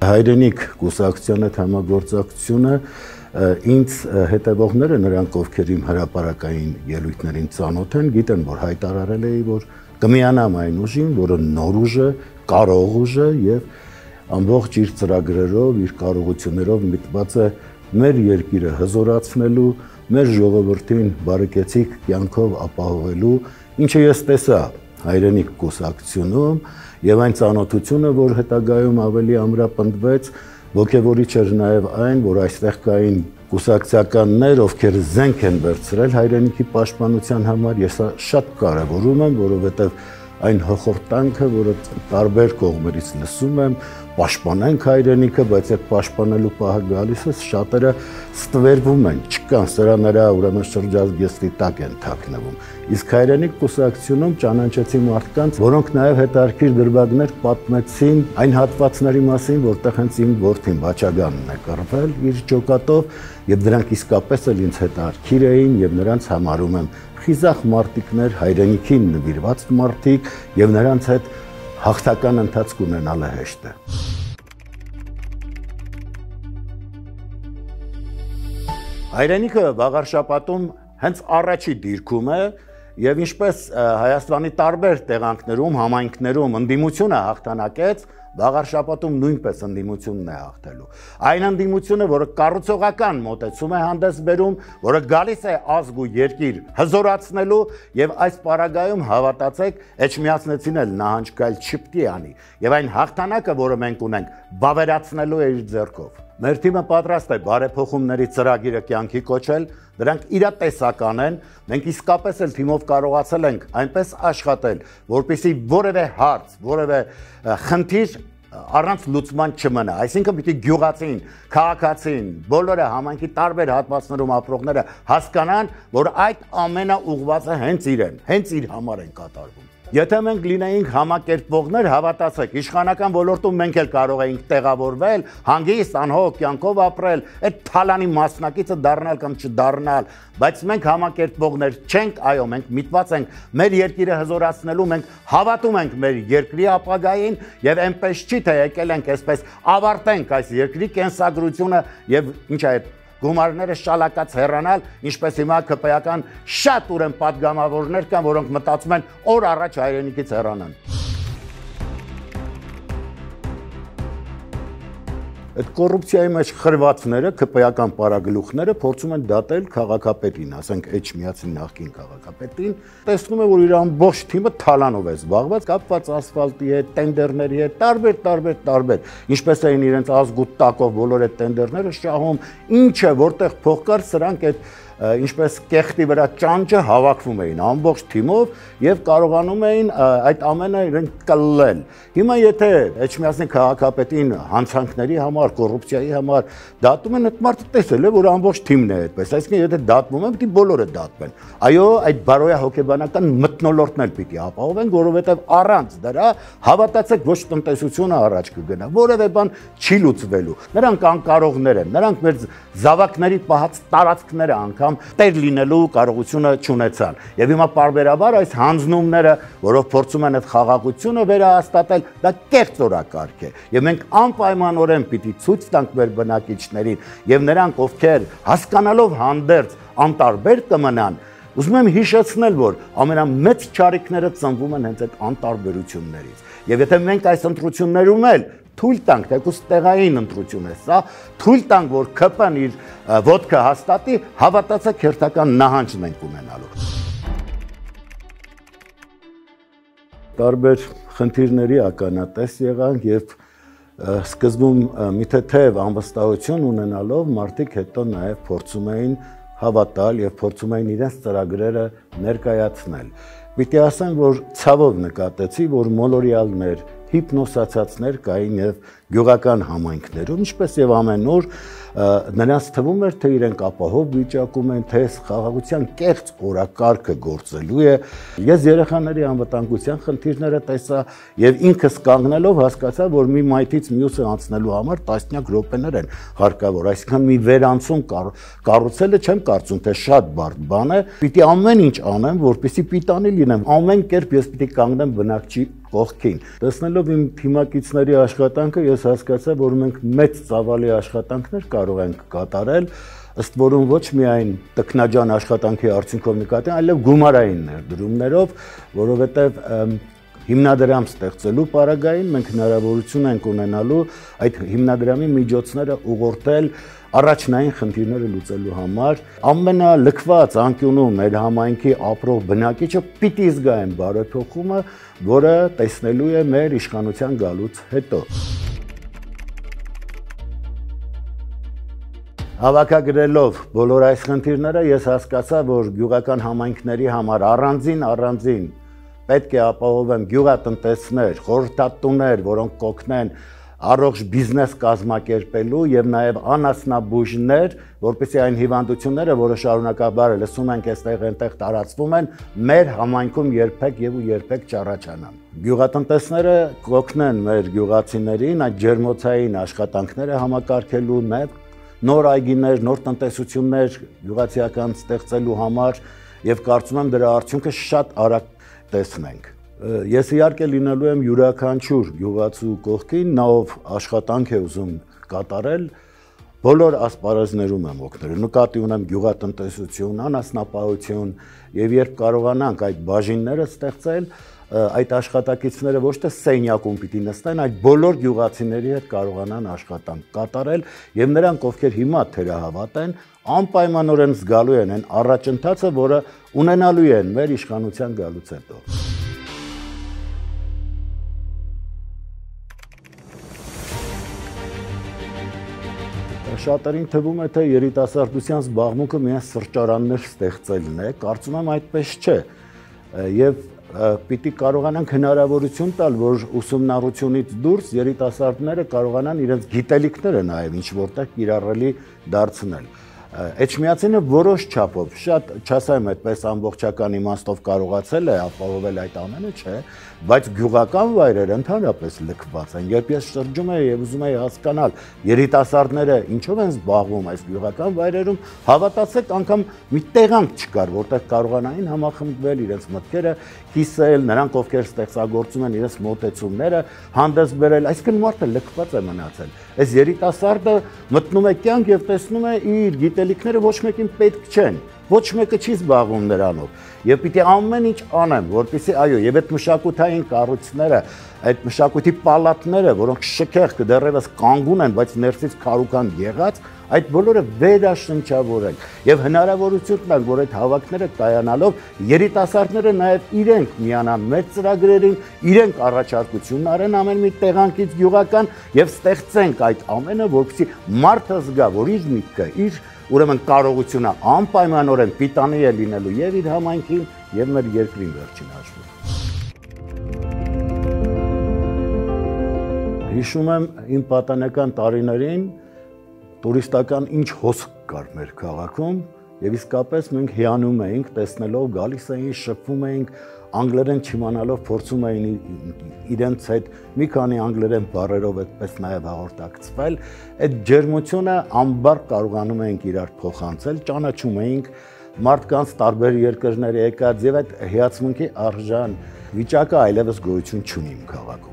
Հայրենիք կուսակցության հետ համագործակցությունը ինձ հետևողները, նրանք ովքեր իմ հրապարակային ելույթներին ծանոթ են, գիտեն, որ հայտարարել էի, որ կմիանամ այն ուժին, որը նոր ուժ է, կարող ուժ է եւ ամբողջ իր ծրագրերով, իր կարողություններով միտված է մեր երկիրը հզորացնելու, մեր ժողովրդին բարեկեցիկ կյանքով ապահովելու, ինչը ես տեսա հայրենիք կուսակցությունում եւ այն ծանոթությունը, որ հետագայում ավելի ամրապնդվեց, ոգևորիչ էր նաեւ այն, որ այստեղ կային կուսակցականներ, ովքեր զենք են վերցրել հայրենիքի պաշտպանության համար, ես շատ կարեւորում եմ, որովհետեւ այն հոխորտանքը, որը տարբեր կողմերից լսում եմ, պաշտպանենք հայրենիքը, բայց այդ պաշտպանելու պահը գալիս է, շատերը ստվերվում են, չկան, սրաներա ուրեմն շրջազգեստի տակ են թաքնվում։ Իսկ հայրենիք կուսակցությունում ճանաչեցի մարդկանց, որոնք նաև հետարքիր դրվագներ պատմեցին այն հատվածների մասին, որտեղ հենց իմ որդին Բաչագանն է կռվել իր ջոկատով, եւ դրանք իսկապես էլ ինձ հետարքիր էին եւ նրանց համարում եմ խիզախ մարտիկներ, հայրենիքին նվիրված մարտիկ եւ նրանց հետ հաղթական ընթացք ունենալը հեշտ է։ Հայրենիքը վաղարշապատում հենց առաջի դիրքում է եւ ինչպես Հայաստանի տարբեր տեղանքներում, համայնքներում ընդդիմությունը հաղթանակեց, վաղարշապատում նույնպես ընդդիմությունն է հաղթելու։ Այն ընդդիմությունը, որը կառուցողական մոտեցում է հանդես բերում, որը գալիս է ազգ ու երկիր հզորացնելու եւ այս պարագայում հավատացեք, Էջմիածնեցին էլ նահանջկայլ չպետք է անի։ Եվ այն հաղթանակը, որը մենք ունենք, բավարարեցնելու է իր ձեռքով։ Մեր թիմը պատրաստ է բարեփոխումների ծրագիրը կյանքի կոչել, դրանք իրատեսական են, մենք իսկապես էլ թիմով կարողացել ենք այնպես աշխատել, որպեսզի որևէ հարց, որևէ խնդիր առանց լուծման չմնա, այսինքն պիտի գյուղացին, քաղաքացին, բոլորը համայնքի տարբեր հատվածներում ապրողները հասկանան, որ այդ ամենը ուղղված է հենց իրեն, հենց իր համար են կատարվում։ Եթե մենք լինեինք համակերպվողներ, հավատացեք, իշխանական ոլորտում մենք էլ կարող էինք տեղավորվել, հանգիստ անհոգ կյանքով ապրել, այդ թալանի մասնակիցը դառնալ կամ չդառնալ, բայց մենք համակերպվողներ չենք, այո, մենք միտված ենք մեր երկիրը հզորացնելու, մենք հավատում ենք մեր երկրի ապագային եւ այնպես չի թե եկել ենք այսպես ավարտենք այս երկրի կենսագրությունը եւ ինչ է գումարները շալակած հեռանալ, ինչպես հիմա ԿՊ-ական շատ ուրեմն պատգամավորներ կան, որոնք մտածում են օր առաջ հայրենիքից հեռանան։ Այդ կոռուպցիայի մեջ խրվածները, ԿՊ-ական պարագլուխները փորձում են դատել քաղաքապետին, ասենք Էջմիածնի նախկին քաղաքապետին, տեսնում է, որ իր ամբողջ թիմը թալանով է զբաղված, կապված ասֆալտի հետ, տենդերների հետ, տարբեր, ինչպես էին իրենց ազգ ու տակով բոլոր այդ տենդերները շահում, ինչը որտեղ փող կար, սրանք այդ ինչպես կեղտի վրա ճանճը հավաքվում էին ամբողջ թիմով եւ կարողանում էին այդ ամենը իրենք կլլել։ Հիմա եթե Էջմիածնի քաղաքապետին հանցանքների համար, կոռուպցիայի համար դատում են, այդ մարդը տեսել է, որ ամբողջ թիմն է այդպես, այսինքն եթե դատվում են, պիտի բոլորը դատվեն։ Այո, այդ բարոյա հոգեբանական մթնոլորտն էլ պիտի ապահովեն, որովհետեւ առանց դրա հավատացեք ոչ տնտեսությունը առաջ կգնա, որևէ բան չի լուծվելու։ Նրանք անկարողներ են, նրանք մեր զավակների պահած տարածքները անգամ տեր լինելու կարողությունը չունեցան։ Եվ հիմա պարբերաբար այս հանձնումները, որով փորձում են այդ խաղաղությունը վերահաստատել, դա կեղծ օրակարգ է։ Եվ մենք անպայմանորեն պիտի ցույց տանք մեր բնակիչներին եւ նրանք, ովքեր հասկանալով հանդերձ անտարբեր կմնան, ուզում եմ հիշեցնել, որ ամենամեծ չարիքները ծնվում են հենց այդ անտարբերություններից։ Եվ եթե մենք այս ընտրություններում էլ թույլ տանք, թեկուզ տեղային ընտրություն է սա, թույլ տանք, որ ԿՊ-ն իր ոտքը հաստատի, հավատացեք հերթական նահանջն ենք ունենալու։ Տարբեր խնդիրների ականատես եղանք եւ սկզբում մի թեթև անվստահություն ունենալով մարդիկ հետո նաեւ փորձում էին հավատալ եւ փորձում էին իրենց ծրագրերը ներկայացնել։ Պիտի ասեմ, որ ցավով նկատեցի, որ մոլորյալներ, հիպնոսացածներ կային եւ գյուղական համայնքներում, ինչպես եւ ամեն օր նրանց թվում էր, թե իրենք ապահով վիճակում են, թե խաղաղության կեղծ օրակարգը գործելու է։ Ես երեխաների անվտանգության խնդիրները տեսա եւ ինքս կանգնելով հասկացա, որ մի մայթից մյուսը անցնելու համար տասնյակ րոպեներ են հարկավոր, այսինքն մի վերանցում կառուցելը չեմ կարծում, թե շատ բարդ բան է։ Պիտի ամեն ինչ անեմ, որպեսզի պիտանի լինեմ, ամեն կերպ ես պիտի կանգնեմ բնակչի կողքին։ Տեսնելով իմ թիմակիցների աշխատանքը, ես հասկացա, որ մենք մեծ ծավալի աշխատանքներ կարող ենք կատարել, ըստ որում ոչ միայն տքնաջան աշխատանքի արդյունքով նկատի, այլև գումարային ներդրումներով, որովհետև հիմնադրամ ստեղծելու պարագային մենք հնարավորություն ենք ունենալու այդ հիմնադրամի միջոցները ուղղորդել առաջնային խնդիրները լուծելու համար ամենալքված անկյունում մեր համայնքի ապրող բնակիչը պիտի զգա այն բարեփոխումը, որը տեսնելու է մեր իշխանության գալուց հետո։ Հավաքագրելով բոլոր այս խնդիրները ես հասկացա, որ գյուղական համայնքների համար առանձին պետք է ապահովեն գյուղատնտեսներ, խորհրդատուներ, որոնք կօգնեն առողջ բիզնես կազմակերպելու եւ նաեւ անասնաբուժներ, որպեսզի այն հիվանդությունները, որը շարունակաբար լսում ենք այստեղ այնտեղ տարածվում են, մեր համայնքում երբեք չառաջանան։ Գյուղատնտեսները կօգնեն մեր գյուղացիներին այդ ջերմոցային աշխատանքները համակարգելու, նաեւ նոր այգիներ, նոր տնտեսություններ գյուղացիական ստեղծելու համար եւ կարծում եմ դրա արդյունքը շատ արագ տեսնենք։ Ես իհարկե լինելու եմ յուրաքանչյուր գյուղացու կողքին, նա ով աշխատանք է ուզում կատարել, բոլոր ասպարեզներում եմ օգնել։ Նկատի ունեմ գյուղատնտեսություն, անասնապահություն եւ երբ կարողանանք այդ բաժինները ստեղծել, այդ աշխատակիցները ոչ թե սենյակում պիտի նստեն, այլ բոլոր գյուղացիների հետ կարողանան աշխատանք կատարել եւ նրանք, ովքեր հիմա թերահավատ են, անպայմանորեն զգալու են այն առաջընթացը, որը ունենալու են մեր իշխանության գալուց հետո։ Շատերին թվում է, թե երիտասարդության զբաղմունքը միայն սրճարաններ ստեղծելն է, կարծում եմ այդպես չէ։ Եվ պիտի կարողանանք հնարավորություն տալ, որ ուսումնառությունից դուրս երիտասարդները կարողանան իրենց գիտելիքները նաև ինչ որտեղ կիրառելի դարձնել։ Էջմիածինը որոշ չափով, շատ չասեմ այդպես ամբողջական իմաստով կարողացել է ապահովել այդ ամենը, չէ, բայց գյուղական վայրերը ընդհանրապես լքված են։ Երբ ես շրջում եմ եւ ուզում եմ հասկանալ երիտասարդները ինչով են զբաղվում այս գյուղական վայրերում, հավատացեք, անգամ մի տեղանք չկար, որտեղ կարողանային համախմբվել իրենց մտքերը կիսել, նրանք ովքեր ստեղծագործում են իրենց մոտեցումները հանդես բերել, այսինքն մարդը լքված է մնացել։ Այս երիտասարդը մտնում է կյանք եւ տեսնում է իր գիտելիքները ոչ մեկին պետք չեն, ոչ մեկը չի զբաղվում նրանով։ Եվ պիտի ամեն ինչ անեմ, որպեսզի այո, եւ այդ մշակութային կառույցները, այդ մշակույթի պալատները, որոնք շքեղ դեռևս կանգուն են, բայց ներսից քարուքան եղած, այդ բոլորը վերաշնչավորել եւ հնարավորություն տալ, որ այդ հավաքները կայանալով երիտասարդները նաեւ իրենք միանան մեր ծրագրերին, իրենք առաջարկություն արեն ամեն մի տեղանքից գյուղական եւ ստեղծենք այդ ամենը, որպեսզի մարդը զգա, որ իր միտքը, իր ուրեմն կարողությունը անպայմանորեն պիտանի է լինելու եւ իր համայնքին եւ մեր երկրին վերջին հաշվով։ Հիշում եմ իմ պատանեկան տարիներին տուրիստական ինչ հոսք կար մեր քաղաքում եւ իսկապես մենք հիանում էինք տեսնելով, գալիս էին, շփվում էինք, անգլերեն չիմանալով փորձում էին իրենց հետ մի քանի անգլերեն բառերով այդպես նաեւ հաղորդակցվել, այդ ջերմությունը անբար կարողանում էինք իրար փոխանցել, ճանաչում էինք մարդկանց տարբեր երկրներ եկած եւ այդ հիացմունքի արժան վիճակը այլևս գոյություն չունի իմ քաղաքում։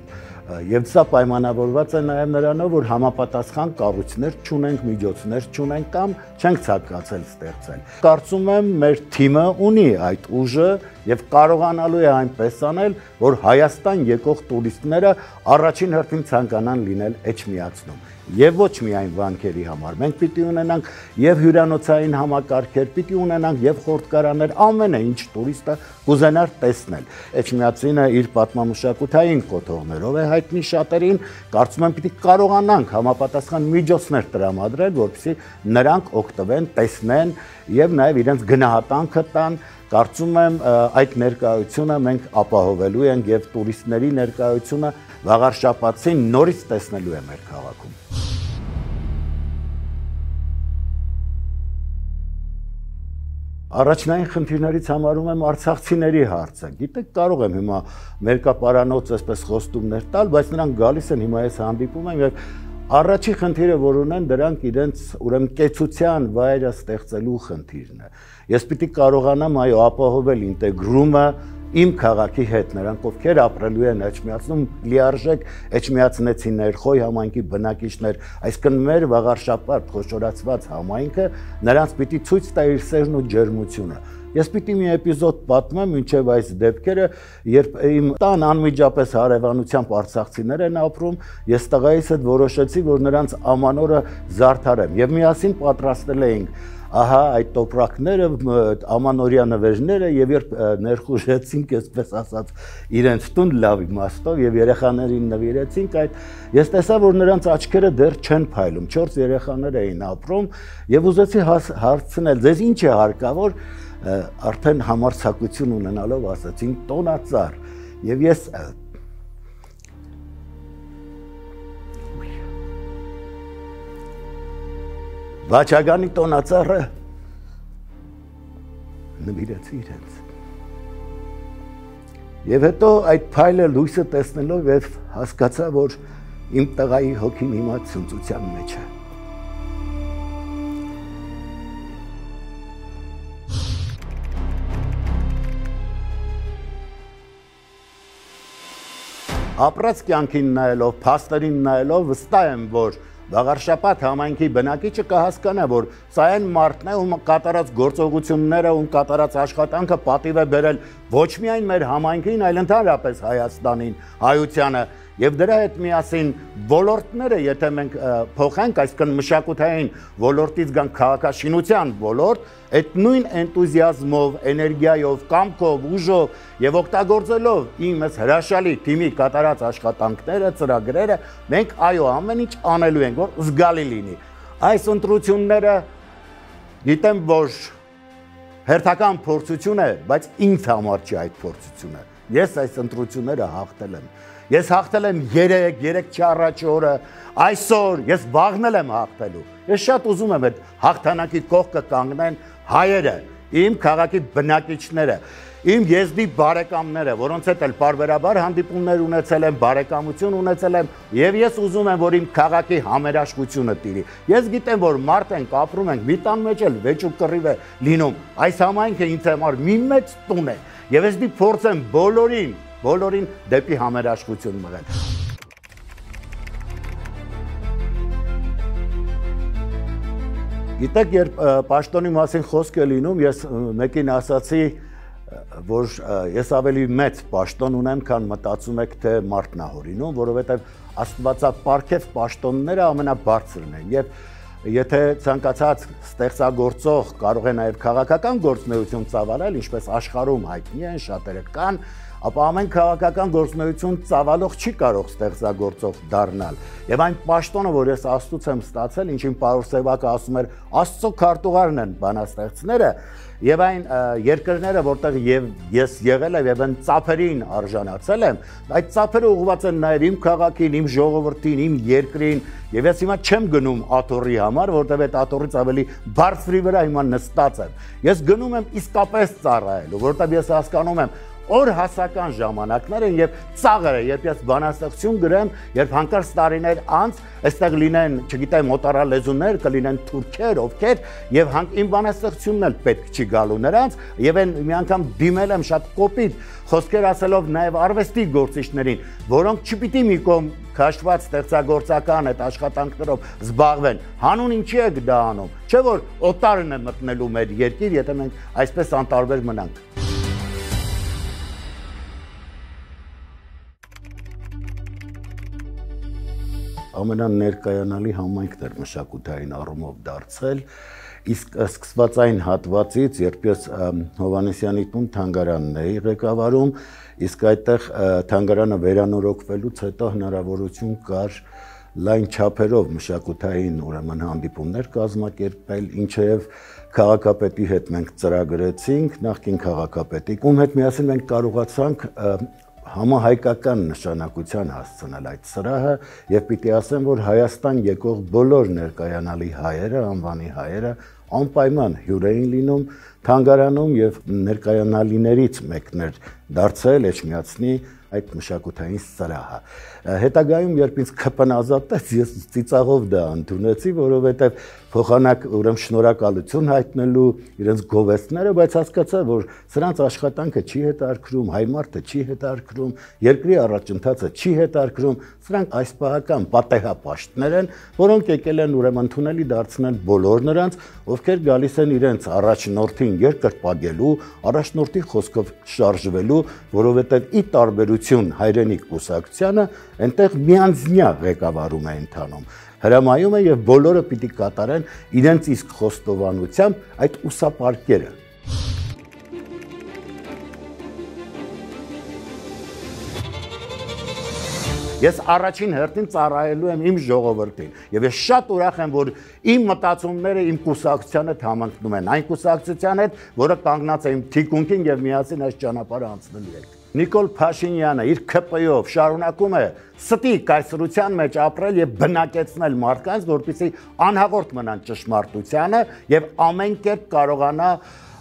Եվ սա պայմանավորված է նաև նրանով, որ համապատասխան կառույցներ չունենք, միջոցներ չունենք կամ չենք ցանկացել ստեղծել։ Կարծում եմ մեր թիմը ունի այդ ուժը եւ կարողանալու է այնպես անել, որ Հայաստան եկող տուրիստները առաջին հերթին ցանկանան լինել Էջմիածնում։ Եվ ոչ միայն վանքերի համար, մենք պիտի ունենանք եւ հյուրանոցային համակարգեր, պիտի ունենանք եւ խորտկարաններ, ամենը ինչ տուրիստը կուզենար տեսնել։ Էջմիածինը իր պատմամշակութային կոթողներով է հայտնի շատերին, կարծում եմ պիտի կարողանանք համապատասխան միջոցներ տրամադրել, որպեսզի նրանք օգտվեն, տեսնեն եւ նաեւ իրենց գնահատանքը տան։ Կարծում եմ այդ ներկայությունը մենք ապահովելու ենք եւ տուրիստների ներկայությունը վաղար շաբաթին նորից տեսնելու է մեր քաղաքում։ Առաջնային խնդիրներից համարում եմ արցախցիների հարցը։ Գիտեք, կարող եմ հիմա մերկապարանոց այսպես խոստումներ տալ, բայց նրանք գալիս են հիմա ես հանդիպում եմ եւ առաջի խնդիրը, որ ունեն, դրանք իրենց ուրեմն կեցության վայրը ստեղծելու խնդիրն է։ Ես պիտի կարողանամ այո ապահովել ինտեգրումը իմ քաղաքի հետ, նրանք ովքեր ապրելու են Էջմիածնում, լիարժեք Էջմիածնեցիներ, Խոյ համայնքի բնակիչներ, այսինքն մեր վաղարշապատ խոշորացված համայնքը նրանց պիտի ցույց տա իր սերն ու ջերմությունը։ Ես պիտի մի էպիզոդ պատմեմ մինչև այս դեպքերը, երբ իմ տան անմիջապես հարևանությամբ արցախցիներ են ապրում, ես տղայիս հետ որոշեցի, որ նրանց ամանորը զարդարեմ եւ միասին պատրաստել էինք ահա այդ տոպրակները, ամանորյա նվերները եւ երբ ներխուժեցինք, այսպես ասած, իրենց տուն լավ իմաստով եւ երեխաներին նվիրեցինք այդ, ես տեսա, որ նրանց աչքերը դեռ չեն փայլում, 4 երեխաներ էին ապրում եւ ուզեցի հարցնել, ձեզ ինչ է հարկավոր, արդեն համարձակություն ունենալով ասացին տոնածառ եւ ես Վաչագանի տոնածառը նվիրեցի իրենց։ Եվ հետո այդ փայլը լույսը տեսնելով եւ հասկացա, որ իմ տղայի հոգին հիմա ցնծության մեջ է։ Ապրած կյանքին նայելով, փաստերին նայելով վստահ եմ, որ Վաղարշապատ համայնքի բնակիչը կհասկանա, որ սա այն մարդն է, ում կատարած գործողությունները, ում կատարած աշխատանքը պատիվ է բերել ոչ միայն մեր համայնքին, այլ ընդհանրապես Հայաստանին, հայությանը, եւ դրա հետ միասին ոլորտները, եթե մենք փոխենք, այսինքն մշակութային ոլորտից գանք քաղաքաշինության ոլորտ, այդ նույն էնտուզիազմով, էներգիայով, կամքով, ուժով եւ օգտագործելով իմս հրաշալի թիմի կատարած աշխատանքները, ծրագրերը, մենք այո, ամեն ինչ անելու ենք, որ զգալի լինի։ Այս ընտրությունները գիտեմ, որ հերթական փորձություն է, բայց ինձ համար չի այդ փորձությունը։ Ես այս ընտրությունները հաղթել եմ։ Ես հաղթել եմ 3 չառաջ օրը, այսօր ես վաղնել եմ հաղթելու։ Ես շատ ուզում եմ այդ հաղթանակի կողքը կանգնեն հայերը, իմ քաղաքի բնակիչները, իմ եզդի բարեկամները, որոնց հետ էլ պարբերաբար հանդիպումներ ունեցել եմ, բարեկամություն ունեցել եմ, եւ ես ուզում եմ, որ իմ քաղաքի համերաշխությունը տիրի։ Ես գիտեմ, որ մարդ ենք, ապրում ենք, մի տան մեջ էլ վեճ ու կռիվ է լինում։ Այս համայնքը ինձ համար մի մեծ տուն է, եւ ես դի փորձեմ բոլորին դեպի համերաշխություն մղել։ Գիտեք, երբ պաշտոնի մասին խոսք է լինում, ես մեկին ասացի, որ ես ավելի մեծ պաշտոն ունեմ, քան մտածում եք, թե մարդն է հորինում, որովհետև աստվածապարգև պաշտոնները ամենաբարձրն են, եւ եթե ցանկացած ստեղծագործող կարող է նաև քաղաքական գործունեություն ծավալել, ինչպես աշխարհում հայտնի են, շատերը կան, ապա ամեն քաղաքական գործունեություն ծավալող չի կարող ստեղծագործող դառնալ։ Եվ այն պաշտոնը, որ ես Աստծուց եմ ստացել, ինչին Պարուր Սևակը ասում էր, Աստծո քարտուղարն են բանաստեղծները, եւ այն երկրները, որտեղ ես եղել եմ եւ այն ծափերին արժանացել եմ, այդ ծափերը ուղղված են նաեւ իմ քաղաքին, իմ ժողովրդին, իմ երկրին, եւ ես հիմա չեմ գնում աթոռի համար, որտեղ այդ աթոռից ավելի բարձրի վրա հիմա նստած եմ։ Ես գնում եմ իսկապես ծառայելու, որտեղ ես հասկանում եմ օր հասական ժամանակներ են եւ ծաղր է, երբ ես բանաստեղծություն գրեմ, երբ հանկարծ տարիներ անց այստեղ լինեն, չգիտեմ, մոտարալեզուներ, կլինեն թուրքեր, ովքեր եւ իմ բանաստեղծությունն էլ պետք չի գալու նրանց եւ այն մի անգամ դիմել եմ շատ կոպիտ խոսքեր ասելով նաեւ արվեստի գործիչներին, որոնք չպիտի մի կողմ քաշված ստեղծագործական այդ աշխատանքներով զբաղվեն։ Հանուն ինչի եք դա անում։ Չէ՞ որ օտարն է մտնելու մեր երկիր, եթե մենք այսպես անտարբեր մնանք։ Ամենաներկայանալի համայնքն էր մշակութային առումով դարձել, իսկ սկսվածային հատվածից, երբ ես Հովհաննեսյանի տուն թանգարանն էի ղեկավարում, իսկ այդտեղ թանգարանը վերանորոգվելուց հետո հնարավորություն կար լայն չափերով մշակութային ուրեմն հանդիպումներ կազմակերպել, ինչեև քաղաքապետի հետ մենք ծրագրեցինք, նախկին քաղաքապետի, ում հետ միասին մենք կարողացանք համահայկական նշանակության հասցնել այդ սրահը եւ պիտի ասեմ, որ Հայաստան եկող բոլոր ներկայանալի հայերը, անվանի հայերը անպայման հյուր էին լինում, թանգարանում եւ ներկայանալիներից մեկն էր դարձել Էջմիածնի այդ մշակութային սրահը։ Հետագայում երբ ինձ ԿՊ-ն ազատեց, ես ծիծաղով դա ընդունեցի, որովհետև փոխանակ ուրեմն շնորհակալություն հայտնելու իրենց գովեստները, բայց հասկացա, որ սրանց աշխատանքը չի հետարքրում, հայ մարդը չի հետարքրում, երկրի առաջընթացը չի հետարքրում, սրանք այսպահական պատեհապաշտներ են, որոնք եկել են ուրեմն ընդունելի դարձնել բոլոր նրանց, ովքեր գալիս են իրենց առաջնորդին երկրպագելու, առաջնորդի խոսքով շարժվելու, որովհետև ի տարբերություն հայրենիք կուսակցությանը այնտեղ միանձնյա ղեկավարում է ընթանում։ Հրամայում է եւ բոլորը պիտի կատարեն իրենց իսկ խոստովանությամբ այդ ուսապարկերը։ Ես առաջին հերթին ծառայելու եմ իմ ժողովրդին եւ ես շատ ուրախ եմ, որ իմ մտածումները իմ կուսակցության հետ համընկնում են, այն կուսակցության հետ, որը կանգնած է իմ թիկունքին եւ միասին այս ճանապարհը անցնելու ենք։ Նիկոլ Փաշինյանը իր ԿՊ-ով շարունակում է ստի կայսրության մեջ ապրել եւ բնակեցնել մարդկանց, որպեսզի անհաղորդ մնան ճշմարտությանը եւ ամեն կերպ կարողանա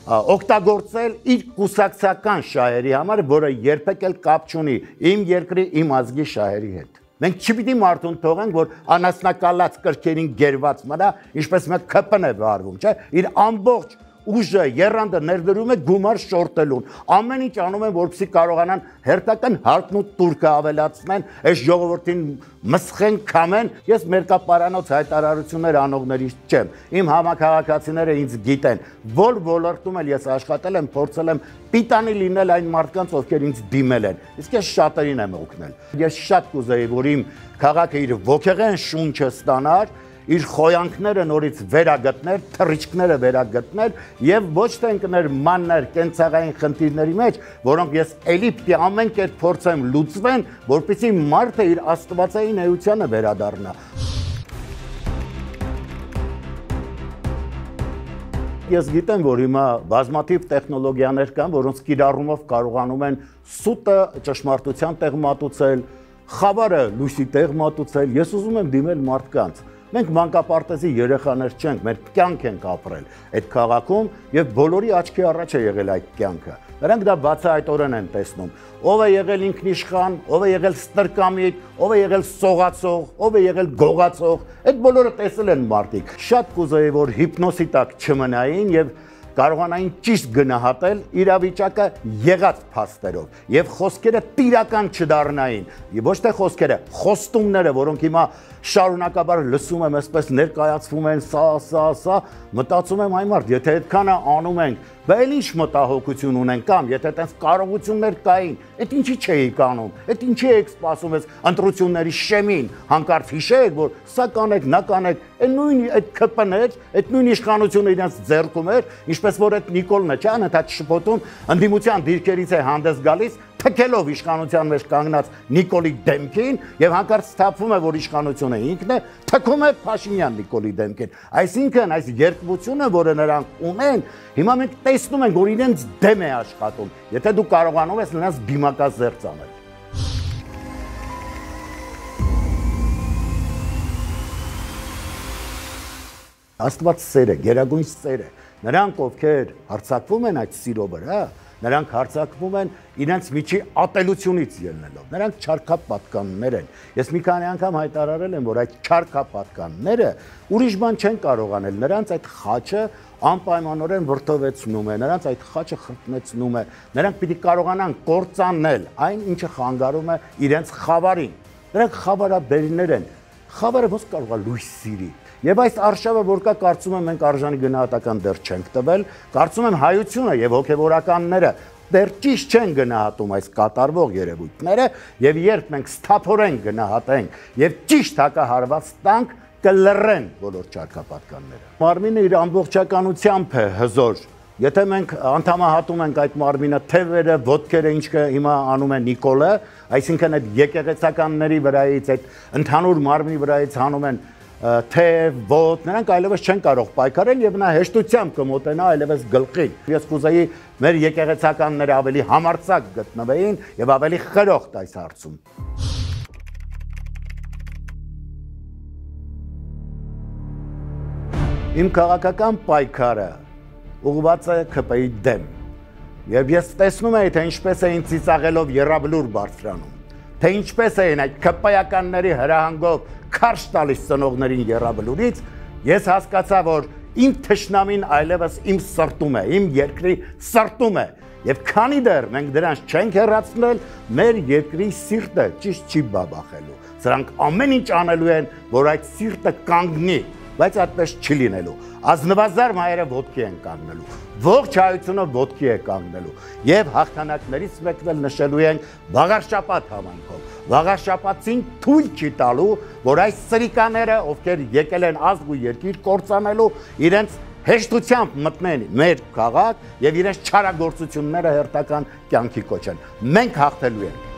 օգտագործել իր կուսակցական շահերի համար, որը երբեք էլ կապ չունի իմ երկրի, իմ ազգի շահերի հետ։ Մենք չպիտի մարդուն թողենք, որ անասնակալած կրքերին գերված մնա, ինչպես մեկ ԿՊ-ն է վարվում, չէ՞, իր ամբողջ ուժը երանդը ներդրում է գումար շորտելուն։ Ամեն ինչ անում են, որպեսզի կարողանան հերթական հարկն ու տուրքը ավելացնեն, այս ժողովրդին մսխեն, քամեն։ Ես մերկապարանոց հայտարարություններ անողներից չեմ։ Իմ համակարգացիները ինձ գիտեն, որ ոլորտում էլ ես աշխատել եմ, փորձել եմ պիտանի լինել այն մարդկանց, ովքեր ինձ դիմել են։ Իսկ ես շատերին եմ օգնել։ Ես շատ կուզեի, որ իմ քաղաքը իր ոգեղեն շունչը ստանար, իր խոյանքները նորից վերագտներ, թռիչքները վերագտներ եւ ոչ թե ընկներ մաններ կենցաղային խնդիրների մեջ, որոնք ես էլի պիտի ամեն կերպ փորձեմ լուծվեն, որպեսզի մարդը իր աստվածային էությանը վերադառնա։ Ես գիտեմ, որ հիմա բազմաթիվ տեխնոլոգիաներ կան, որոնց կիրառումով կարողանում են սուտը ճշմարտության տեղ մատուցել, խավարը լույսի տեղ մատուցել։ Ես ուզում եմ դիմել մարդկանց։ Մենք մանկապարտեզի երեխաներ չենք, մեր կյանք ենք ապրել այդ քաղաքում եւ բոլորի աչքի առաջ է եղել այդ կյանքը։ Նրանք դա բացահայտորեն են տեսնում։ Ով է եղել ինքնիշխան, ով է եղել ստրկամիտ, ով է եղել սողացող, ով է եղել գողացող, այդ բոլորը տեսել են մարդիկ։ Շատ կուզեի, որ հիպնոսի տակ չմնային եւ կարողանային ճիշտ գնահատել իրավիճակը եղած փաստերով եւ խոսքերը տիրական չդառնային։ Ոչ թե խոսքերը, խոստումները, որոնք հիմա շարունակաբար լսում եմ, այսպես ներկայացվում են, սա, մտածում եմ այ մարդ, եթե այդքանը անում ենք, բա էլ ինչ մտահոգություն ունեն կամ եթե այդպես կարողություններ կային, այդ ինչի չէիք անում, այդ ինչի եք սպասում ես ընտրությունների շեմին, հանկարծ հիշեք, որ սա կանեք, նա կանեք, այդ նույն այդ ԿՊ-ներ, այդ նույն իշխանությունը իրենց ձեռքում էր, ինչպես որ այդ Նիկոլն է, չէ՞, անընդհատ շփոթում, ընդդիմության դիրքերից է հանդես գալիս, թքելով իշխանության մեջ կանգնած Նիկոլի դեմքին եւ հանկարծ սթափվում է, որ իշխանությունը ինքն է, թքում է Փաշինյան Նիկոլի դեմքին։ Այսինքն այս երկվությունը, որը նրանք ունեն, հիմա մենք տեսնում ենք, որ իրենց դեմ է աշխատում, եթե դու կարողանում ես նրանց դիմակազերծ անել։ Աստված սեր է, գերագույն սեր է։ Նրանք, ովքեր հարձակվում են այդ սիրո վրա, նրանք հարձակվում են իրենց միջի ատելությունից ելնելով։ Նրանք չարքապատկաններ են։ Ես մի քանի անգամ հայտարարել եմ, որ այդ չարքապատկանները ուրիշ բան չեն կարող անել։ Նրանց այդ խաչը անպայմանորեն վրդովեցնում է, նրանց այդ խաչը խրտնեցնում է։ Նրանք պիտի կարողանան կործանել այն, ինչը խանգարում է իրենց խավարին։ Նրանք խավարաբերներ են։ Խավարը ո՞նց կարող է լույս սիրի։ Եվ այս արշավը, որ կա, կարծում եմ մենք արժանի գնահատական դեռ չենք տվել, կարծում եմ հայությունը եւ հոգեվորականները դեռ ճիշտ չեն գնահատում այս կատարվող երևույթները, եւ երբ մենք սթափորեն գնահատենք եւ ճիշտ հակահարված տանք, կլռեն բոլոր ճարքապատկանները։ Մարմինը իր ամբողջականությամբ է հզոր։ Եթե մենք անդամահատում ենք այդ մարմինը, թևերը, ոտքերը, ինչը հիմա անում է Նիկոլը, այսինքն այդ եկեղեցականների վրայից, այդ ընդհանուր մարմնի վրայից հանում են թև, ոտ, նրանք այլևս չեն կարող պայքարել եւ նա հեշտությամբ կմոտենա այլևս գլխին։ Ես կուզեի մեր եկեղեցականները ավելի համարձակ գտնվեին եւ ավելի խրոխտ այս հարցում։ Իմ քաղաքական պայքարը ուղղված է ԿՊ-ի դեմ։ Եվ ես տեսնում եմ, թե ինչպես էին ծիծաղելով եռաբլուր բարձրանում, թե ինչպես էին այդ ԿՊ-ականների հրահանգով քարշ տալիս ծնողներին եռաբլուրից, ես հասկացա, որ իմ թշնամին այլևս իմ սրտում է, իմ երկրի սրտում է։ Եվ քանի դեռ մենք դրանց չենք հեռացնել, մեր երկրի սիրտը ճիշտ չի բաբախելու։ Սրանք ամեն ինչ անելու են, որ այդ սիրտը կանգնի, բայց այդպես չի լինելու։ Ազնվազար մայրը ոտքի են կանգնելու, ողջ հայությունը ոտքի է կանգնելու։ Եվ հաղթանակներից մեկն էլ նշելու ենք Վաղարշապատ համայնքով։ Վաղարշապատին թույլ չի տալու, որ այս սրիկաները, ովքեր եկել են ազգ ու երկիր կործանելու, իրենց հեշտությամբ մտնեն մեր քաղաք եւ իրենց չարագործությունները հերթական կյանքի կոչեն։ Մենք հաղթելու ենք։